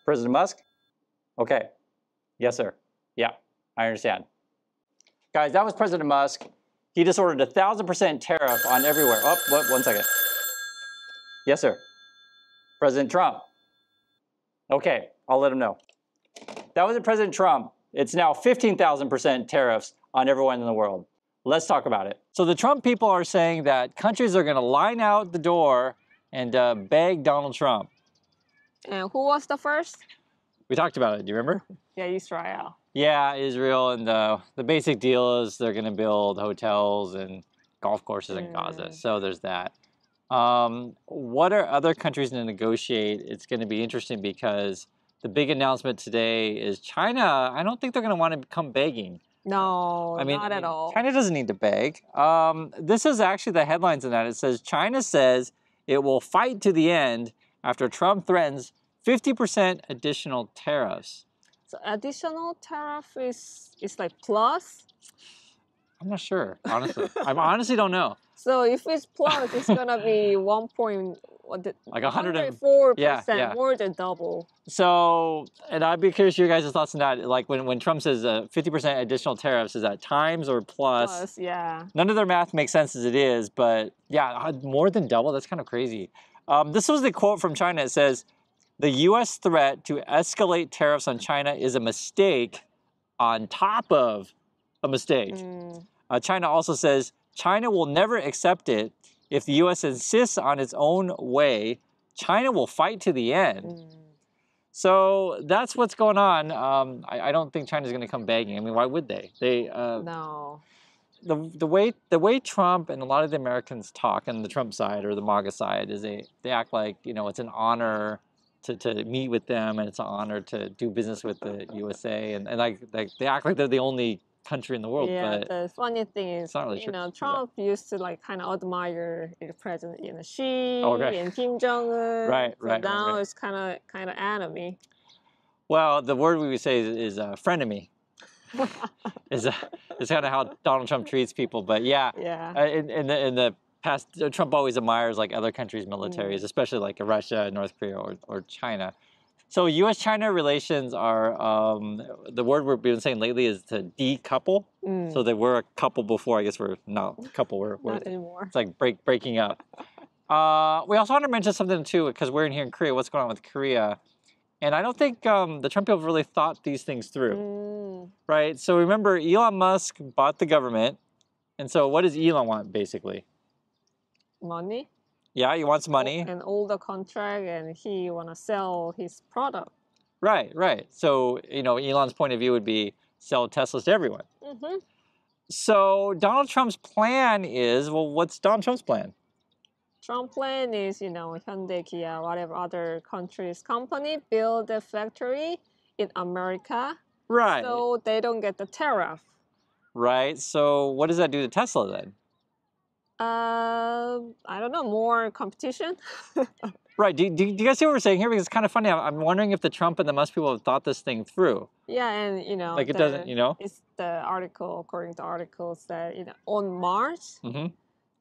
President Musk? Okay. Yes, sir. Yeah, I understand. Guys, that was President Musk. He just ordered 1,000% tariff on everywhere. Oh, what? 1 second. Yes, sir. President Trump. Okay, I'll let him know. That wasn't President Trump. It's now 15,000% tariffs on everyone in the world. Let's talk about it. So the Trump people are saying that countries are going to line out the door and beg Donald Trump. And who was the first? We talked about it. Do you remember? Yeah, Israel. Yeah, Israel. And the basic deal is they're going to build hotels and golf courses in Gaza. So there's that. What are other countries going to negotiate? It's going to be interesting because the big announcement today is China. I don't think they're going to want to come begging. No, not at all. China doesn't need to beg. This is actually the headlines in that. It says China says it will fight to the end after Trump threatens 50% additional tariffs. So additional tariff is like plus? I'm not sure, honestly. I honestly don't know. So if it's plus, it's gonna be like 104%, yeah. more than double. So, and I'd be curious your guys' thoughts on that. Like when Trump says 50% additional tariffs, is that times or plus? Plus, yeah. None of their math makes sense as it is, but yeah, more than double. That's kind of crazy. This was the quote from China. It says, "The U.S. threat to escalate tariffs on China is a mistake on top of a mistake." China also says China will never accept it if the U.S. insists on its own way. China will fight to the end. So that's what's going on. I don't think China's going to come begging. I mean, why would they? No. The way Trump and a lot of the Americans talk on the Trump side or the MAGA side is they act like, you know, it's an honor to meet with them and it's an honor to do business with the USA and like they act like they're the only country in the world. Yeah, but the funny thing is, really you know, Trump used to like kind of admire the president, you know, Xi and Kim Jong-un. Right. Now it's kind of enemy. Well, the word we would say is frenemy. is kind of how Donald Trump treats people. But yeah. In the past, Trump always admires like other countries' militaries, especially like Russia, North Korea, or China. So U.S.-China relations are, the word we've been saying lately is to decouple. So they were a couple before, I guess we're not a couple, we're not anymore. It's like breaking up. We also want to mention something too, because we're in here in Korea, what's going on with Korea. And I don't think the Trump people really thought these things through, right? So remember, Elon Musk bought the government. And so what does Elon want, basically? Money. Yeah, he wants money. And all the contract, and he want to sell his product. Right. So, you know, Elon's point of view would be sell Teslas to everyone. So Donald Trump's plan is, well, what's Donald Trump's plan? Trump's plan is, you know, Hyundai, Kia, whatever other countries' company build a factory in America. Right. So they don't get the tariff. Right. So what does that do to Tesla then? I don't know, more competition. Right. Do you guys see what we're saying here? Because it's kind of funny. I'm wondering if the Trump and the Musk people have thought this thing through. Yeah, and you know, like it doesn't, you know. It's the article, according to articles, that you know on March.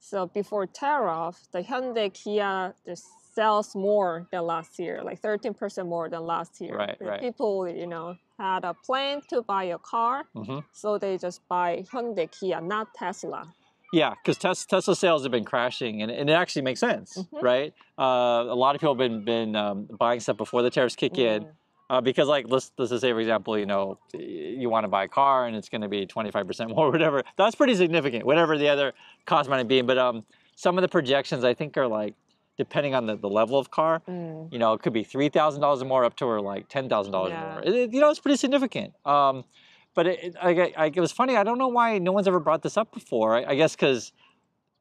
So before tariff, the Hyundai, Kia just sells more than last year, like 13% more than last year. Right. People, you know, had a plan to buy a car, so they just buy Hyundai, Kia, not Tesla. Yeah, because Tesla sales have been crashing, and it actually makes sense, right? A lot of people have been buying stuff before the tariffs kick in, because like let's just say, for example, you know, you want to buy a car and it's going to be 25% more, whatever. That's pretty significant, whatever the other cost might be. But some of the projections I think are like, depending on the level of car, you know, it could be $3,000 or more up to or like $10,000 more. You know, it's pretty significant. But it was funny. I don't know why no one's ever brought this up before. I guess because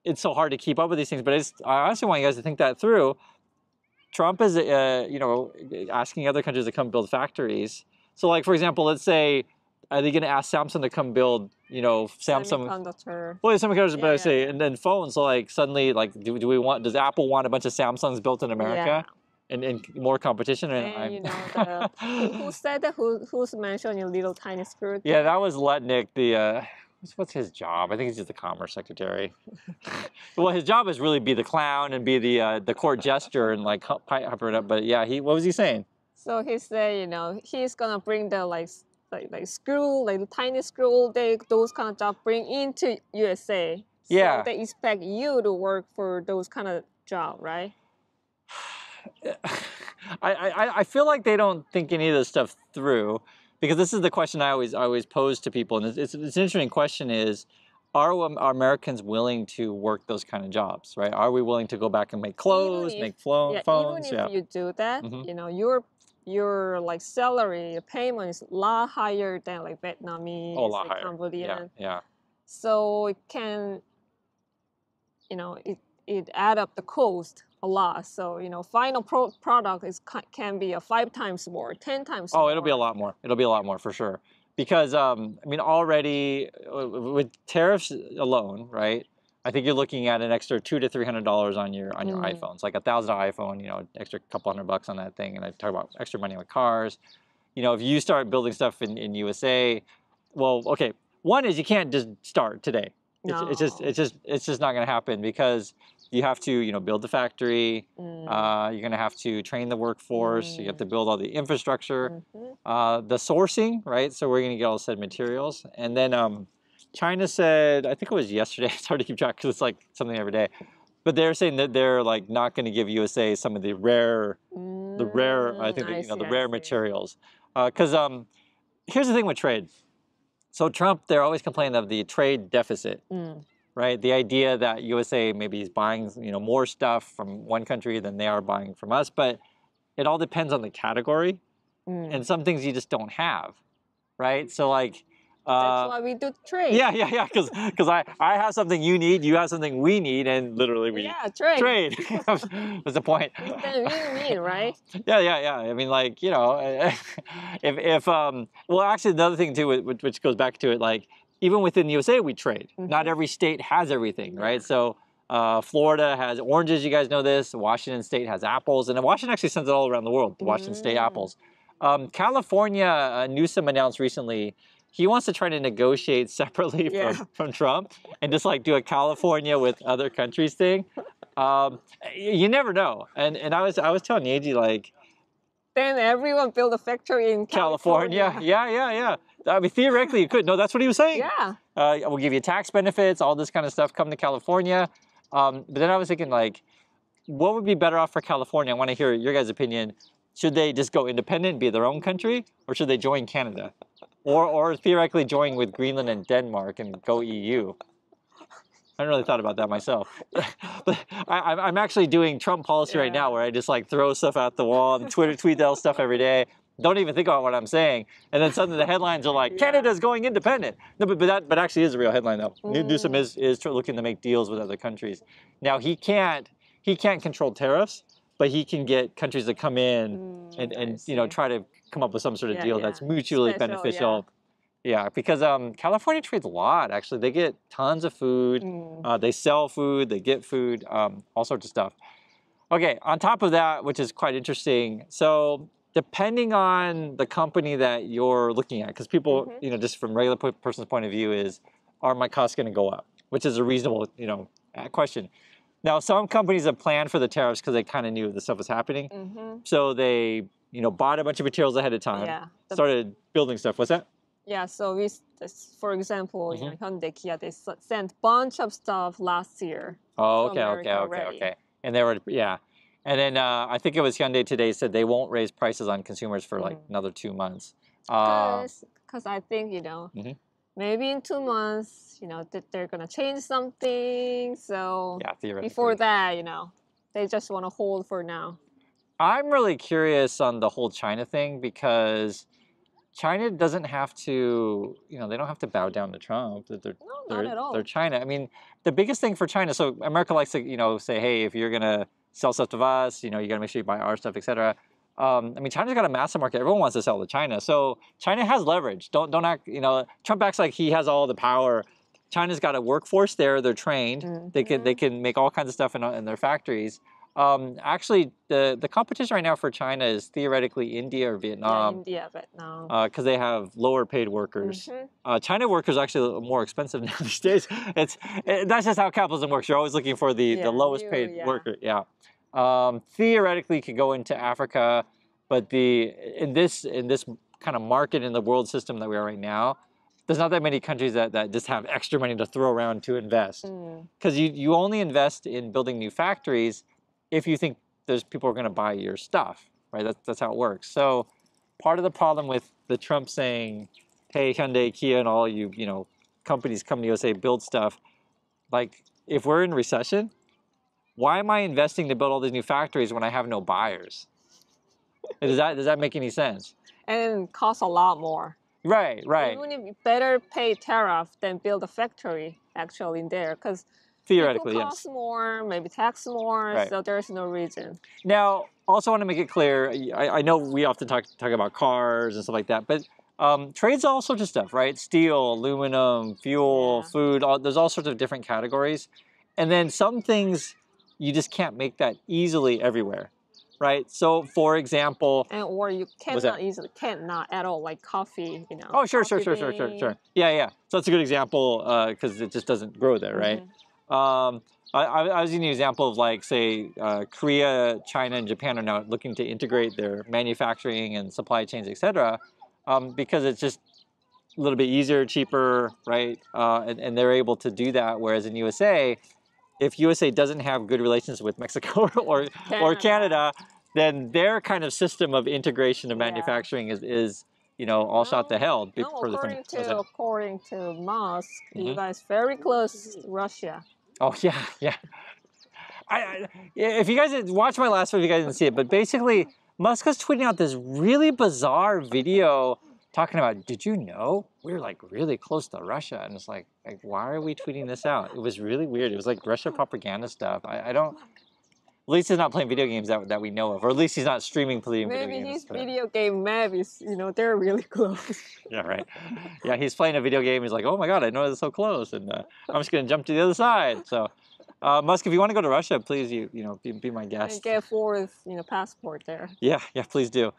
it's so hard to keep up with these things. But I honestly want you guys to think that through. Trump is, you know, asking other countries to come build factories. So, like for example, let's say, are they going to ask Samsung to come build, you know, Samsung? Semiconductor. Well, semiconductors, but I say, and then phones. So, like suddenly, like, does Apple want a bunch of Samsungs built in America? And more competition. And you know, who said that? Who's mentioned in Little Tiny Spirit? Yeah, that was Letnick. What's his job? I think he's just the commerce secretary. Well, his job is really be the clown and be the court jester and like hyper it up. But yeah, what was he saying? So he said, he's gonna bring the screw, like the tiny screw, those kind of job bring into USA. Yeah. So they expect you to work for those kind of job, right? I feel like they don't think any of this stuff through, because this is the question I always pose to people, and it's an interesting question: is are Americans willing to work those kind of jobs, right? Are we willing to go back and make clothes, make phones? Even if you do that, your like salary, your payment is a lot higher than like Vietnamese, a lot like higher. Cambodian. Yeah. So it can, it add up the cost a lot. So final product can be 5 times more, 10 times more. Oh, it'll be a lot more. It'll be a lot more for sure. Because I mean, already with tariffs alone, right? I think you're looking at an extra $200 to $300 on your iPhones, like $1,000 iPhone, extra couple $100 on that thing. And I talk about extra money with cars. If you start building stuff in USA, well, okay. One is you can't just start today. It's just not going to happen, because you have to build the factory. You're going to have to train the workforce. You have to build all the infrastructure, the sourcing, right? So we're going to get all said materials, and then China said, I think it was yesterday. It's hard to keep track because it's like something every day, but they're saying that they're like not going to give USA some of the rare, I think the rare materials, because here's the thing with trade. So Trump, they're always complaining of the trade deficit, right? The idea that USA maybe is buying, more stuff from one country than they are buying from us, but it all depends on the category, and some things you just don't have, right? So like, that's why we do trade. Yeah. Because I have something you need, you have something we need, and literally we trade. That's the point. Win-win, right? Yeah. I mean, like, if well, actually, the other thing too, which goes back to it, like, even within the USA, we trade. Not every state has everything, right? So Florida has oranges, you guys know this. Washington State has apples, and Washington actually sends it all around the world, the Washington State apples. California, Newsom announced recently, he wants to try to negotiate separately from Trump and just like do a California with other countries thing. You never know. And I was telling Yeji, like, then everyone build a factory in California. Yeah. I mean, theoretically you could. No, that's what he was saying. Yeah. We'll give you tax benefits, all this kind of stuff, come to California. But then I was thinking, like, what would be better off for California? I want to hear your guys' opinion. Should they just go independent, be their own country, or should they join Canada? Or theoretically join with Greenland and Denmark and go EU? I haven't really thought about that myself. But I'm actually doing Trump policy right now, where I just like throw stuff out the wall and tweet that stuff every day. Don't even think about what I'm saying. And then suddenly the headlines are like, Canada's going independent. No, but actually is a real headline though. Newsom is looking to make deals with other countries. Now he can't control tariffs, but he can get countries to come in and try to come up with some sort of deal that's mutually beneficial. Yeah, because California trades a lot, actually. They get tons of food. They sell food. They get food, all sorts of stuff. Okay, on top of that, which is quite interesting, so depending on the company that you're looking at, because people, just from regular person's point of view is, are my costs going to go up? Which is a reasonable, question. Now, some companies have planned for the tariffs because they kind of knew this stuff was happening. So they, bought a bunch of materials ahead of time, started building stuff. What's that? Yeah, so for example, Hyundai, Kia, they sent a bunch of stuff last year. Oh, okay. And they were, And then I think it was Hyundai today said they won't raise prices on consumers for like another 2 months. Because I think, maybe in 2 months, they're going to change something. So before that, they just want to hold for now. I'm really curious on the whole China thing, because China doesn't have to, they don't have to bow down to Trump. Not at all. They're China. I mean, the biggest thing for China, so America likes to, say, hey, if you're going to sell stuff to us, you got to make sure you buy our stuff, etc. I mean, China's got a massive market. Everyone wants to sell to China. So China has leverage. Don't act, Trump acts like he has all the power. China's got a workforce there. They're trained. They can make all kinds of stuff in their factories. Actually, the competition right now for China is theoretically India or Vietnam. Vietnam. Because they have lower paid workers. China workers are actually more expensive now these days. That's just how capitalism works. You're always looking for the lowest paid worker. Theoretically, could go into Africa. But in this kind of market in the world system that we are right now, there's not that many countries that just have extra money to throw around to invest. Because you only invest in building new factories if you think there's people who are going to buy your stuff, right? That's how it works. So part of the problem with the Trump saying, hey, Hyundai, Kia, and all you companies come to USA, build stuff, like if we're in recession, why am I investing to build all these new factories when I have no buyers? Does that make any sense? And it costs a lot more. Right. Even if you better pay tariff than build a factory actually in there, because theoretically, people cost more, maybe tax more, right. So there's no reason. Now, also want to make it clear, I know we often talk about cars and stuff like that, but trade's all sorts of stuff, right? Steel, aluminum, fuel, food, there's all sorts of different categories. And then some things, you just can't make that easily everywhere, right? So, for example... Or you cannot at all, like coffee, Oh, sure. Yeah. So that's a good example because it just doesn't grow there, right? I was using the example of like, say, Korea, China, and Japan are now looking to integrate their manufacturing and supply chains, etc., because it's just a little bit easier, cheaper, right? And they're able to do that. Whereas in USA, if USA doesn't have good relations with Mexico or Canada, then their kind of system of integration of manufacturing is all shot to hell. According to Musk, you guys very close to Russia. Oh yeah. If you guys watch my last video, if you guys didn't see it, but basically Musk was tweeting out this really bizarre video talking about, did you know we're like really close to Russia? And it's like why are we tweeting this out? It was really weird. It was like Russia propaganda stuff. I don't. At least he's not playing video games that we know of, or at least he's not streaming video games. Maybe his video game map is, they're really close. Yeah, right. Yeah, he's playing a video game. He's like, oh my God, I know it's so close, and I'm just gonna jump to the other side. So, Musk, if you want to go to Russia, please, be my guest. And get forth, passport there. Yeah, please do.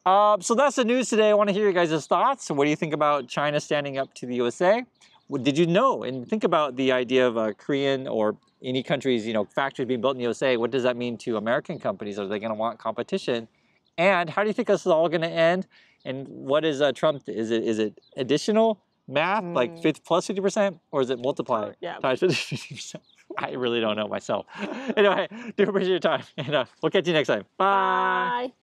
So that's the news today. I want to hear your guys' thoughts. What do you think about China standing up to the USA? Did you know? And think about the idea of Korean or any country's, factories being built in the USA. What does that mean to American companies? Are they going to want competition? And how do you think this is all going to end? And what is Trump? Is it additional math, like plus 50%, or is it multiply times 50%? I really don't know myself. Anyway, do appreciate your time, and we'll catch you next time. Bye.